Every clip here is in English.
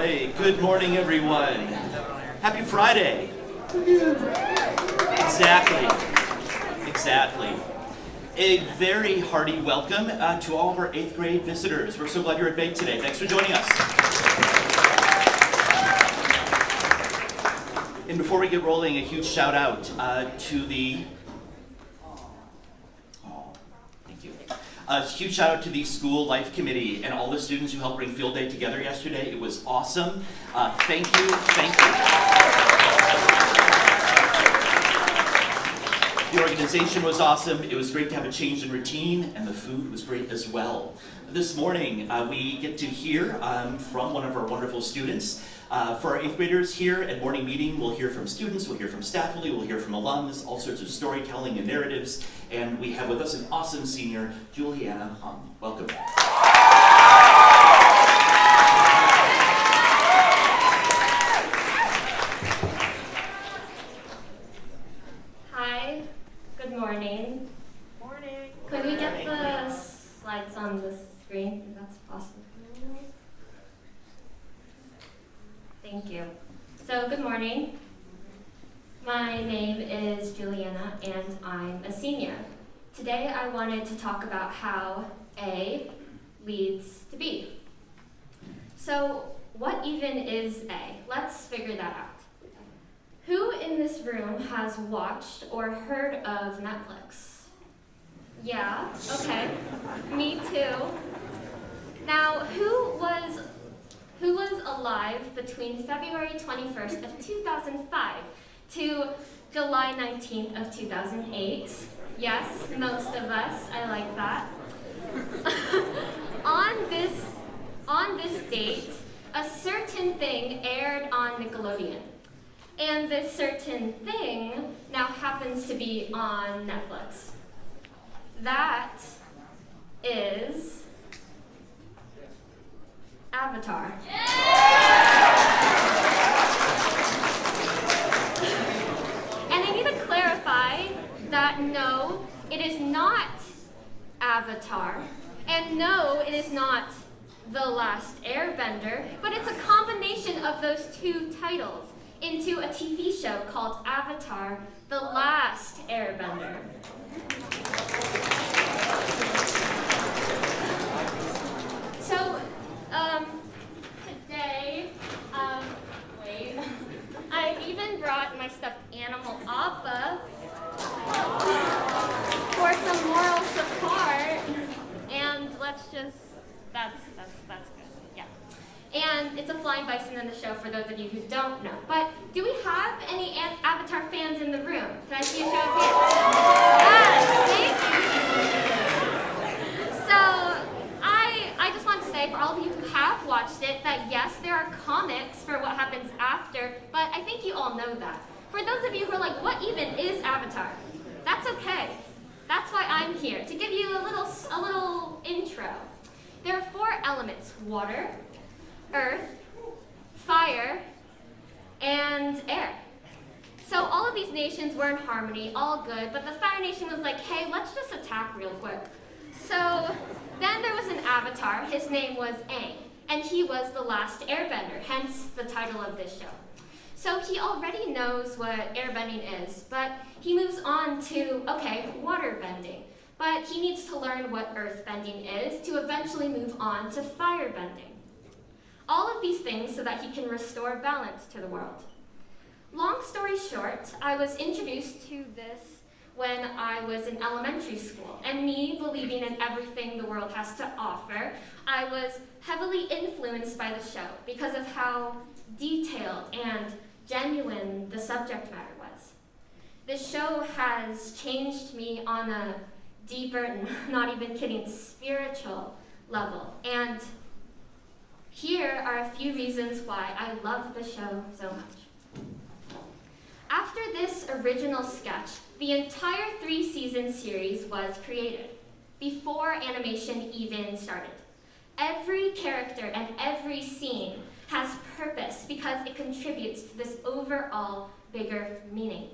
right, good morning everyone. Happy Friday. Exactly. A very hearty welcome to all of our 8th grade visitors. We're so glad you're at Bake today. Thanks for joining us. And before we get rolling, a huge shout out to the A huge shout out to the School Life Committee and all the students who helped bring Field Day together yesterday. It was awesome. Thank you. The organization was awesome. It was great to have a change in routine, and the food was great as well. This morning, we get to hear from one of our wonderful students. For our 8th graders here at morning meeting, we'll hear from students, we'll hear from faculty, we'll hear from alums, all sorts of storytelling and narratives. And we have with us an awesome senior, Juliana. Welcome. Hi, good morning. Morning. Could we get the slides on the screen, if that's possible? Thank you. So, good morning. My name is Juliana, and I'm a senior. Today, I wanted to talk about how A leads to B. So, what even is A? Let's figure that out. Who in this room has watched or heard of Netflix? Yeah, okay. Me too. Now, who was alive between February 21st of 2005 to July 19th of 2008? Yes, most of us. I like that. On this date, a certain thing aired on Nickelodeon. And this certain thing now happens to be on Netflix. That is Avatar. And I need to clarify that no, it is not Avatar. And no, it is not The Last Airbender, but it's a combination of those two titles into a TV show called Avatar: The Last Airbender. So, today, I even brought my stuffed animal Appa for some moral support, and that's good, yeah. And it's a flying bison in the show for those of you who don't know. But do we have any Avatar fans in the room? Can I see a show of hands? Yes, thank you. So, I just want to say, for all of you who have watched it, that yes, there are comics for what happens after, but I think you all know that. For those of you who are like, what even is Avatar? That's okay. That's why I'm here, to give you a little intro. There are 4 elements: water, earth, fire, and air. So all of these nations were in harmony, all good, but the Fire Nation was like, hey, let's just attack real quick. So then there was an avatar. His name was Aang, and he was the last airbender, hence the title of this show. So he already knows what airbending is, but he moves on to, okay, water bending. But he needs to learn what earth bending is to eventually move on to fire bending. All of these things so that he can restore balance to the world. Long story short, I was introduced to this when I was in elementary school, and me believing in everything the world has to offer, I was heavily influenced by the show because of how detailed and genuine the subject matter was. This show has changed me on a deeper, not even kidding, spiritual level. And here are a few reasons why I love the show so much. After this original sketch, the entire 3-season series was created, before animation even started. Every character and every scene has purpose because it contributes to this overall bigger meaning.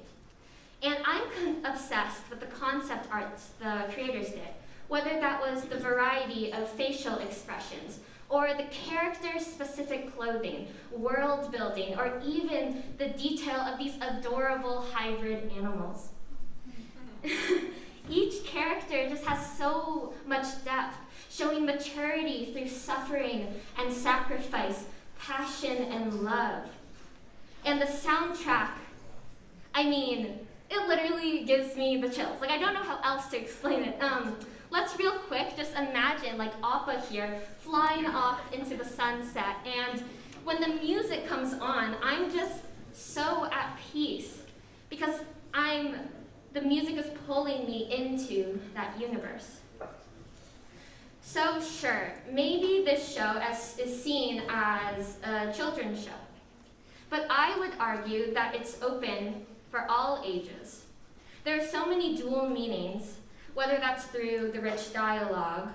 And I'm obsessed with the concept arts the creators did, whether that was the variety of facial expressions or the character-specific clothing, world building, or even the detail of these adorable hybrid animals. Each character just has so much depth, showing maturity through suffering and sacrifice, passion and love. And the soundtrack, I mean, it literally gives me the chills. Like, I don't know how else to explain it. Let's real quick just imagine like Appa here flying off into the sunset, and when the music comes on, I'm just so at peace because the music is pulling me into that universe. So sure, maybe this show is seen as a children's show, but I would argue that it's open for all ages. There are so many dual meanings, whether that's through the rich dialogue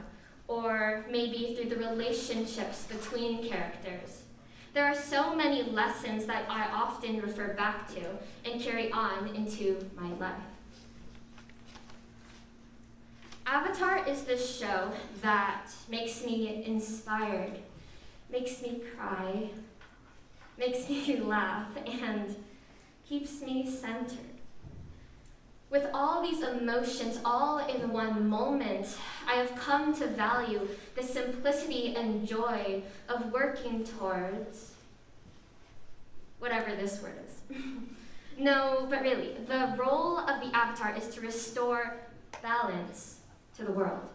or maybe through the relationships between characters. There are so many lessons that I often refer back to and carry on into my life. Avatar is this show that makes me inspired, makes me cry, makes me laugh, and keeps me centered. With all these emotions all in one moment, I have come to value the simplicity and joy of working towards whatever this word is. No, but really, the role of the avatar is to restore balance to the world.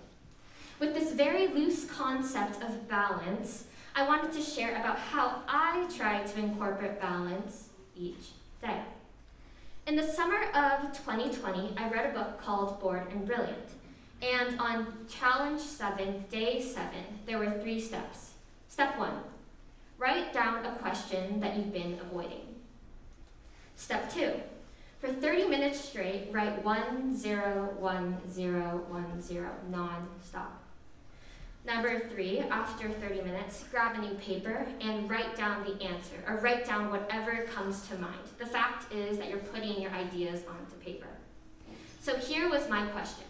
With this very loose concept of balance, I wanted to share about how I try to incorporate balance each day. In the summer of 2020, I read a book called Bored and Brilliant. And on challenge 7, day 7, there were 3 steps. Step 1, write down a question that you've been avoiding. Step 2, for 30 minutes straight, write 101010 non-stop. Number 3, after 30 minutes, grab a new paper and write down the answer, or write down whatever comes to mind. The fact is that you're putting your ideas onto paper. So here was my question.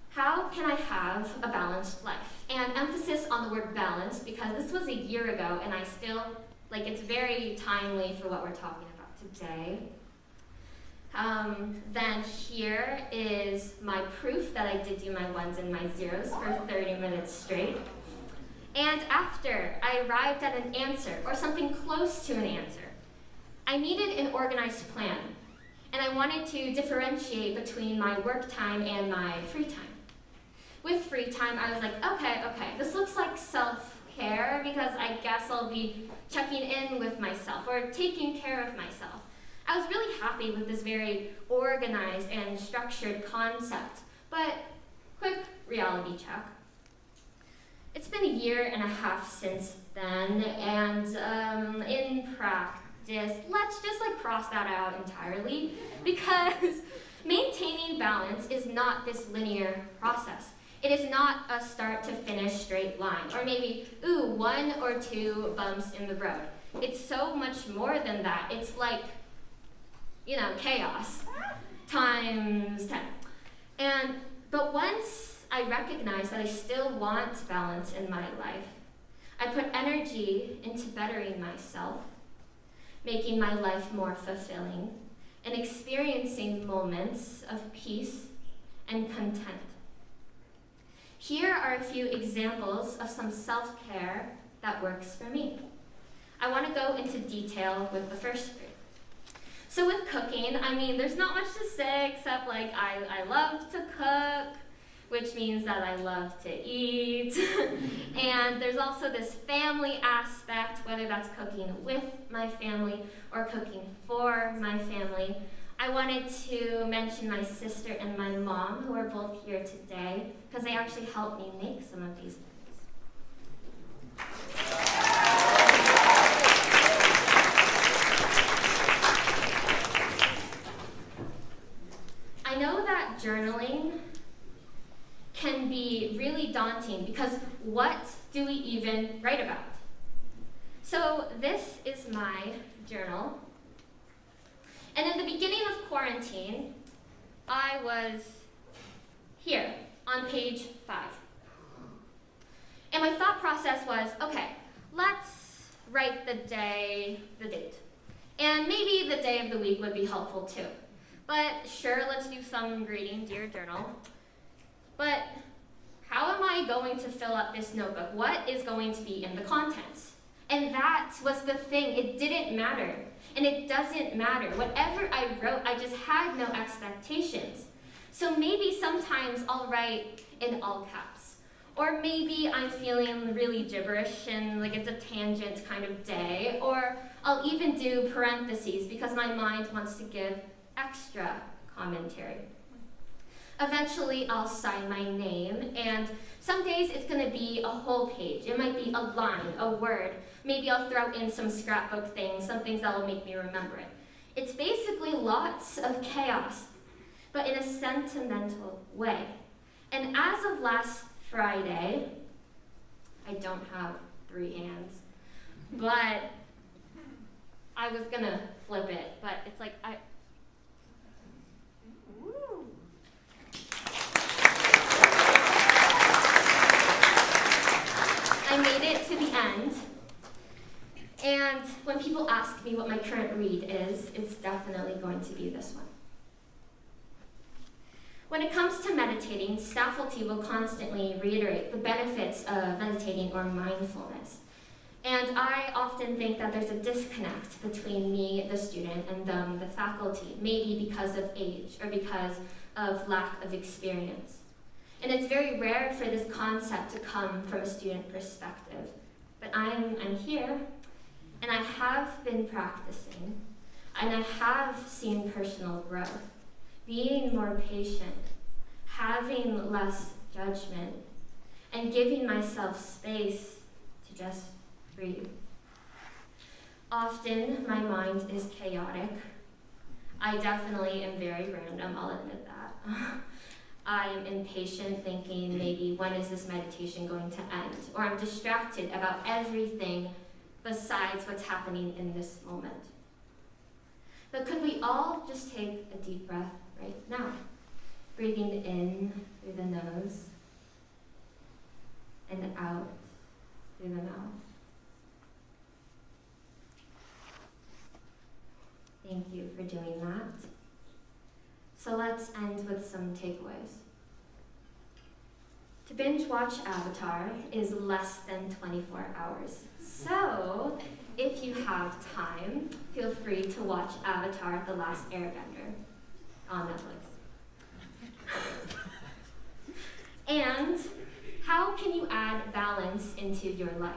How can I have a balanced life? And emphasis on the word balance, because this was a year ago and I still, it's very timely for what we're talking about today. Then here is my proof that I did do my ones and my zeros for 30 minutes straight. And after I arrived at an answer, or something close to an answer, I needed an organized plan. And I wanted to differentiate between my work time and my free time. With free time, I was like, okay, this looks like self-care because I guess I'll be checking in with myself or taking care of myself. I was really happy with this very organized and structured concept, but quick reality check. It's been 1.5 years since then, and in practice, let's just cross that out entirely, because maintaining balance is not this linear process. It is not a start to finish straight line, or maybe, 1 or 2 bumps in the road. It's so much more than that. It's like, chaos times 10. But once I recognized that I still want balance in my life, I put energy into bettering myself, making my life more fulfilling, and experiencing moments of peace and content. Here are a few examples of some self-care that works for me. I want to go into detail with the first 3. So with cooking, there's not much to say except I love to cook, which means that I love to eat. And there's also this family aspect, whether that's cooking with my family or cooking for my family. I wanted to mention my sister and my mom, who are both here today, because they actually helped me make some of these things. I know that journaling can be really daunting because what do we even write about? So this is my journal. And in the beginning of quarantine, I was here on page 5. And my thought process was, okay, let's write the date. And maybe the day of the week would be helpful too. But sure, let's do some grading, dear journal. But how am I going to fill up this notebook? What is going to be in the contents? And that was the thing. It didn't matter. And it doesn't matter. Whatever I wrote, I just had no expectations. So maybe sometimes I'll write in all caps. Or maybe I'm feeling really gibberish and like it's a tangent kind of day. Or I'll even do parentheses because my mind wants to give extra commentary. Eventually, I'll sign my name, and some days it's going to be a whole page. It might be a line, a word. Maybe I'll throw in some scrapbook things, some things that will make me remember it. It's basically lots of chaos, but in a sentimental way. And as of last Friday, I don't have 3 hands, but I was going to flip it, but it's like I made it to the end, and when people ask me what my current read is, it's definitely going to be this one. When it comes to meditating, faculty will constantly reiterate the benefits of meditating or mindfulness. And I often think that there's a disconnect between me, the student, and them, the faculty, maybe because of age or because of lack of experience. And it's very rare for this concept to come from a student perspective. But I'm here, and I have been practicing, and I have seen personal growth, being more patient, having less judgment, and giving myself space to just breathe. Often, my mind is chaotic. I definitely am very random, I'll admit that. I am impatient, thinking maybe when is this meditation going to end? Or I'm distracted about everything besides what's happening in this moment. But could we all just take a deep breath right now? Breathing in through the nose and out through the mouth. Thank you for doing that. So let's end with some takeaways. To binge watch Avatar is less than 24 hours. So if you have time, feel free to watch Avatar: The Last Airbender on Netflix. And how can you add balance into your life?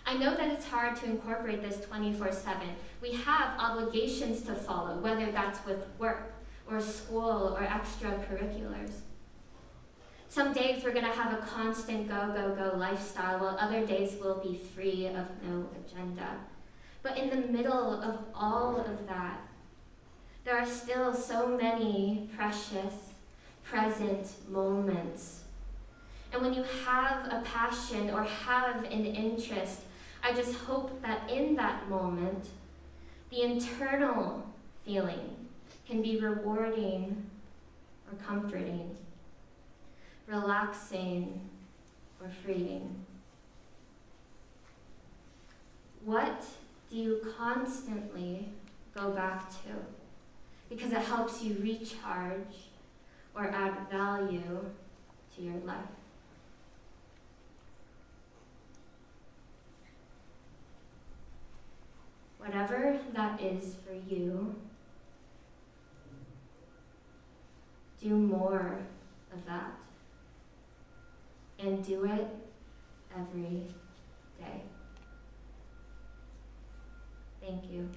I know that it's hard to incorporate this 24/7. We have obligations to follow, whether that's with work or school or extracurriculars. Some days we're going to have a constant go, go, go lifestyle, while other days will be free of no agenda. But in the middle of all of that, there are still so many precious, present moments. And when you have a passion or have an interest, I just hope that in that moment, the internal feeling can be rewarding or comforting, relaxing or freeing. What do you constantly go back to? Because it helps you recharge or add value to your life. Whatever that is for you, do more of that. And do it every day. Thank you.